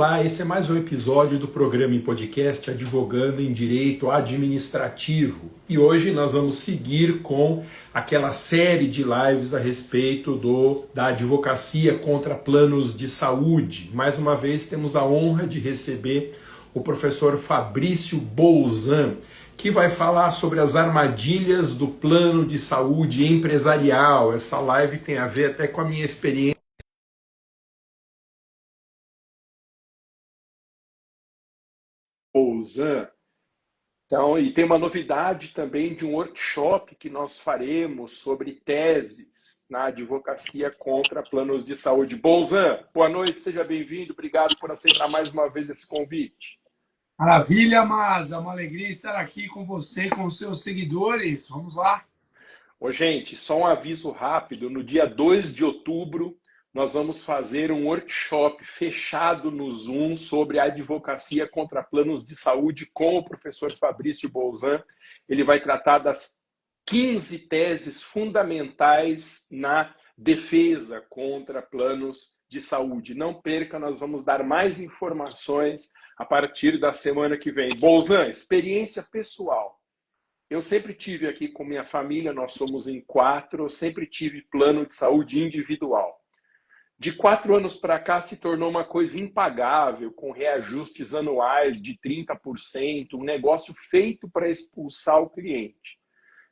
Olá, esse é mais um episódio do programa em podcast Advogando em Direito Administrativo. E hoje nós vamos seguir com aquela série de lives a respeito da advocacia contra planos de saúde. Mais uma vez temos a honra de receber o professor Fabrício Bolzan, que vai falar sobre as armadilhas do plano de saúde empresarial. Essa live tem a ver até com a minha experiência. Bolzan. Então, e tem uma novidade também de um workshop que nós faremos sobre teses na advocacia contra planos de saúde. Bolzan, boa noite, seja bem-vindo, obrigado por aceitar mais uma vez esse convite. Maravilha, Masa, uma alegria estar aqui com você, com os seus seguidores. Vamos lá. Ô, gente, só um aviso rápido, no dia 2 de outubro nós vamos fazer um workshop fechado no Zoom sobre a advocacia contra planos de saúde com o professor Fabrício Bolzan. Ele vai tratar das 15 teses fundamentais na defesa contra planos de saúde. Não perca, nós vamos dar mais informações a partir da semana que vem. Bolzan, experiência pessoal. Eu sempre tive aqui com minha família, nós somos em 4, eu sempre tive plano de saúde individual. De 4 anos para cá se tornou uma coisa impagável, com reajustes anuais de 30%, um negócio feito para expulsar o cliente.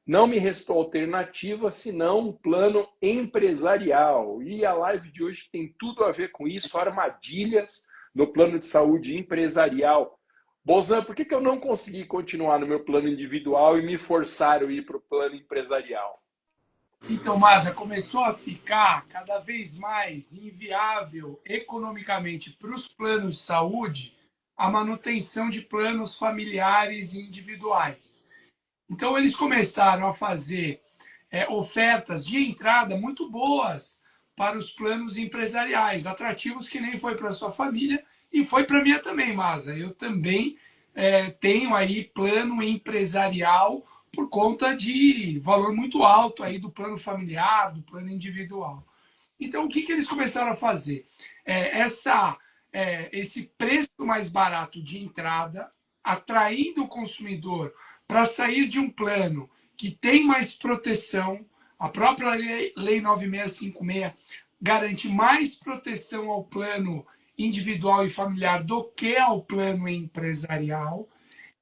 Não me restou alternativa senão um plano empresarial. E a live de hoje tem tudo a ver com isso, armadilhas no plano de saúde empresarial. Bolzan, por que eu não consegui continuar no meu plano individual e me forçaram a ir para o plano empresarial? Então, Masa, começou a ficar cada vez mais inviável economicamente para os planos de saúde a manutenção de planos familiares e individuais. Então, eles começaram a fazer ofertas de entrada muito boas para os planos empresariais, atrativos que nem foi para a sua família e foi para a minha também, Masa. Eu também tenho aí plano empresarial por conta de valor muito alto aí do plano familiar, do plano individual. Então, o que eles começaram a fazer? Esse preço mais barato de entrada, atraindo o consumidor para sair de um plano que tem mais proteção. A própria Lei 9656 garante mais proteção ao plano individual e familiar do que ao plano empresarial.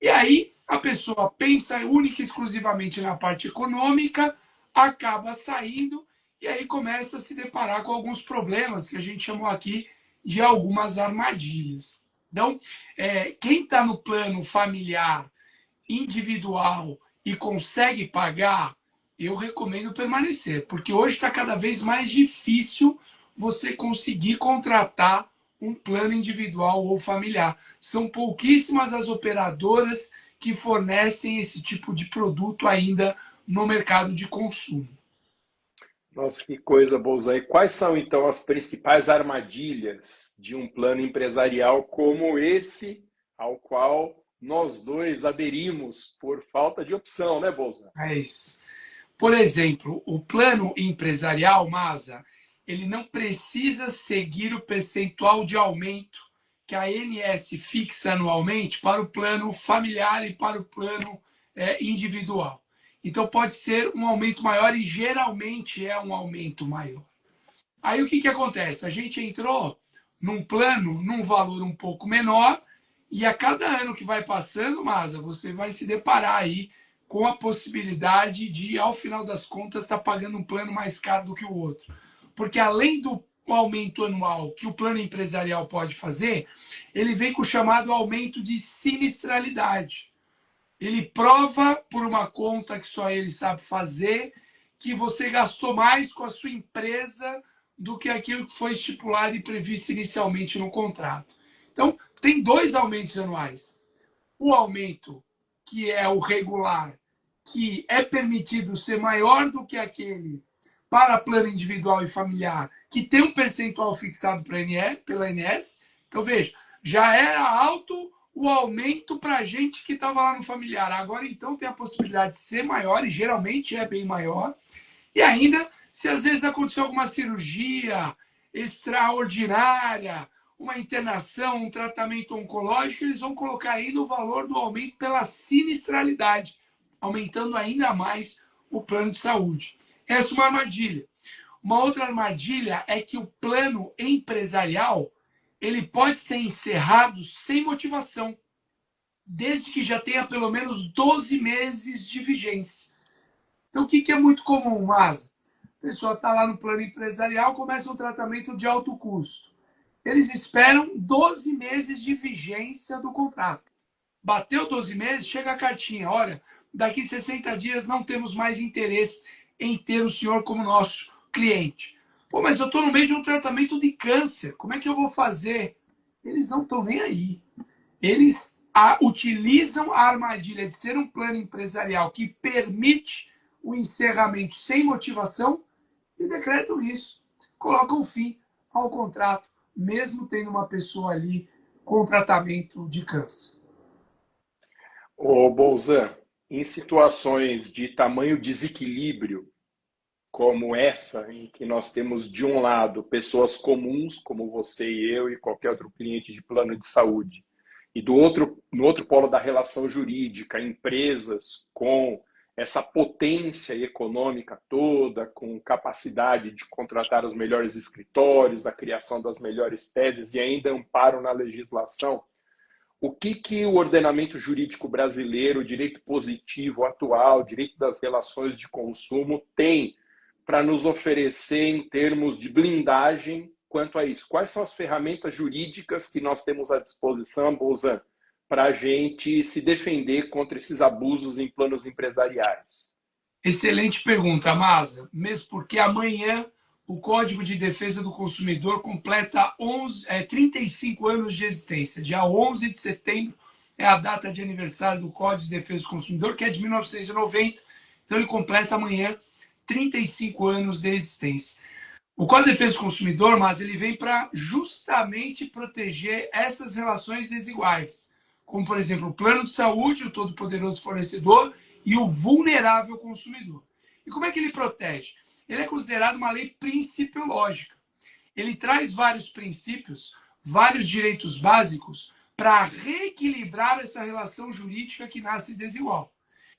E aí a pessoa pensa única e exclusivamente na parte econômica, acaba saindo e aí começa a se deparar com alguns problemas que a gente chamou aqui de algumas armadilhas. Então, quem está no plano familiar, individual e consegue pagar, eu recomendo permanecer, porque hoje está cada vez mais difícil você conseguir contratar um plano individual ou familiar. São pouquíssimas as operadoras que fornecem esse tipo de produto ainda no mercado de consumo. Nossa, que coisa, Bolzan. E quais são, então, as principais armadilhas de um plano empresarial como esse, ao qual nós dois aderimos por falta de opção, né, Bolzan? É isso. Por exemplo, o plano empresarial, Masa, ele não precisa seguir o percentual de aumento que a ANS fixa anualmente para o plano familiar e para o plano individual. Então, pode ser um aumento maior e geralmente é um aumento maior. Aí, o que acontece? A gente entrou num plano, num valor um pouco menor, e a cada ano que vai passando, Masa, você vai se deparar aí com a possibilidade de, ao final das contas, estar pagando um plano mais caro do que o outro. Porque além do aumento anual que o plano empresarial pode fazer, ele vem com o chamado aumento de sinistralidade. Ele prova por uma conta que só ele sabe fazer que você gastou mais com a sua empresa do que aquilo que foi estipulado e previsto inicialmente no contrato. Então, tem 2 aumentos anuais. O aumento que é o regular, que é permitido ser maior do que aquele para plano individual e familiar, que tem um percentual fixado pela ANS. Então, veja, já era alto o aumento para a gente que estava lá no familiar. Agora, então, tem a possibilidade de ser maior, e geralmente é bem maior. E ainda, se às vezes aconteceu alguma cirurgia extraordinária, uma internação, um tratamento oncológico, eles vão colocar ainda o valor do aumento pela sinistralidade, aumentando ainda mais o plano de saúde. Essa é uma armadilha. Uma outra armadilha é que o plano empresarial ele pode ser encerrado sem motivação, desde que já tenha pelo menos 12 meses de vigência. Então, o que é muito comum, Masa? A pessoa está lá no plano empresarial, começa um tratamento de alto custo. Eles esperam 12 meses de vigência do contrato. Bateu 12 meses, chega a cartinha. Olha, daqui 60 dias não temos mais interesse em ter o senhor como nosso cliente. Pô, mas eu estou no meio de um tratamento de câncer. Como é que eu vou fazer? Eles não estão nem aí. Eles utilizam a armadilha de ser um plano empresarial que permite o encerramento sem motivação e decretam isso. Colocam fim ao contrato, mesmo tendo uma pessoa ali com tratamento de câncer. Ô, Bolzan, em situações de tamanho desequilíbrio, como essa, em que nós temos, de um lado, pessoas comuns, como você e eu e qualquer outro cliente de plano de saúde, e no outro polo da relação jurídica, empresas com essa potência econômica toda, com capacidade de contratar os melhores escritórios, a criação das melhores teses e ainda amparo na legislação, o que o ordenamento jurídico brasileiro, o direito positivo atual, o direito das relações de consumo tem para nos oferecer em termos de blindagem quanto a isso? Quais são as ferramentas jurídicas que nós temos à disposição, Bolzan, para a gente se defender contra esses abusos em planos empresariais? Excelente pergunta, Masa. Mesmo porque amanhã o Código de Defesa do Consumidor completa 35 anos de existência. Dia 11 de setembro é a data de aniversário do Código de Defesa do Consumidor, que é de 1990. Então ele completa amanhã 35 anos de existência. O Código de Defesa do Consumidor, mas ele vem para justamente proteger essas relações desiguais, como, por exemplo, o plano de saúde, o todo-poderoso fornecedor e o vulnerável consumidor. E como é que ele protege? Ele é considerado uma lei principiológica. Ele traz vários princípios, vários direitos básicos para reequilibrar essa relação jurídica que nasce desigual.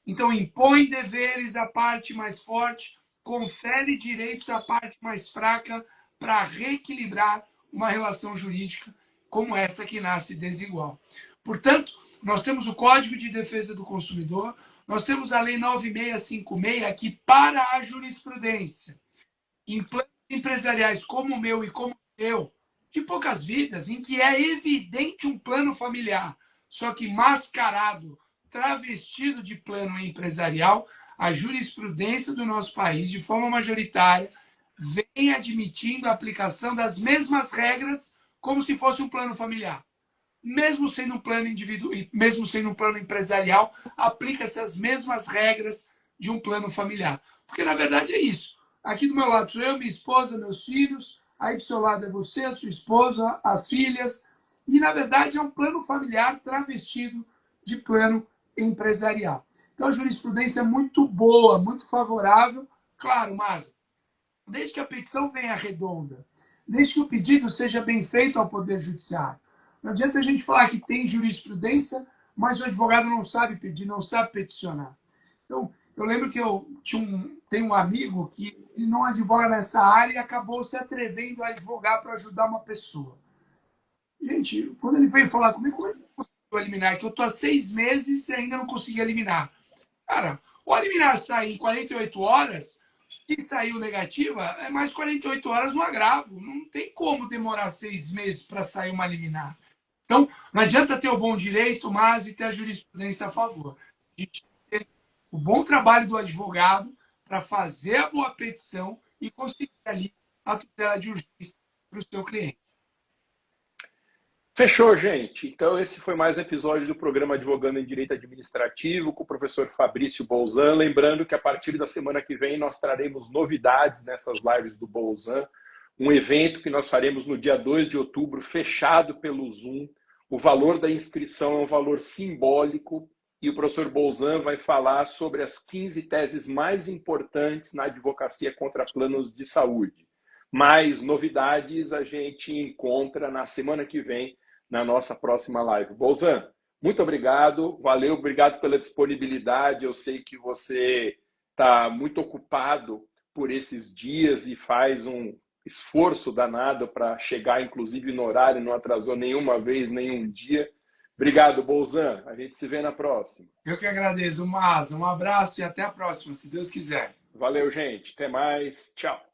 Então, impõe deveres à parte mais forte, confere direitos à parte mais fraca para reequilibrar uma relação jurídica como essa que nasce desigual. Portanto, nós temos o Código de Defesa do Consumidor, nós temos a Lei 9656, que para a jurisprudência, em planos empresariais como o meu e como o seu, de poucas vidas, em que é evidente um plano familiar, só que mascarado, travestido de plano empresarial, a jurisprudência do nosso país, de forma majoritária, vem admitindo a aplicação das mesmas regras como se fosse um plano familiar. Mesmo sendo um plano individual, mesmo sendo um plano empresarial, aplica-se as mesmas regras de um plano familiar. Porque, na verdade, é isso. Aqui do meu lado sou eu, minha esposa, meus filhos. Aí do seu lado é você, a sua esposa, as filhas. E, na verdade, é um plano familiar travestido de plano empresarial. Então, a jurisprudência é muito boa, muito favorável. Claro, mas desde que a petição venha redonda, desde que o pedido seja bem feito ao Poder Judiciário. Não adianta a gente falar que tem jurisprudência, mas o advogado não sabe pedir, não sabe peticionar. Então, eu lembro que eu tenho um amigo que ele não advoga nessa área e acabou se atrevendo a advogar para ajudar uma pessoa. Gente, quando ele veio falar comigo, como é que eu consigo eliminar? Que eu estou há 6 meses e ainda não consegui eliminar. Cara, o eliminar sai em 48 horas, se saiu negativa, é mais 48 horas no agravo. Não tem como demorar 6 meses para sair uma liminar. Então, não adianta ter o bom direito, mas e ter a jurisprudência a favor. A gente tem o bom trabalho do advogado para fazer a boa petição e conseguir ali a tutela de urgência para o seu cliente. Fechou, gente. Então, esse foi mais um episódio do programa Advogando em Direito Administrativo com o professor Fabrício Bolzan. Lembrando que a partir da semana que vem nós traremos novidades nessas lives do Bolzan. Um evento que nós faremos no dia 2 de outubro, fechado pelo Zoom. O valor da inscrição é um valor simbólico e o professor Bolzan vai falar sobre as 15 teses mais importantes na advocacia contra planos de saúde. Mais novidades a gente encontra na semana que vem, na nossa próxima live. Bolzan, muito obrigado, valeu, obrigado pela disponibilidade. Eu sei que você está muito ocupado por esses dias e faz um esforço danado para chegar, inclusive, no horário, não atrasou nenhuma vez, nenhum dia. Obrigado, Bolzan. A gente se vê na próxima. Eu que agradeço, Maza. Um abraço e até a próxima, se Deus quiser. Valeu, gente. Até mais. Tchau.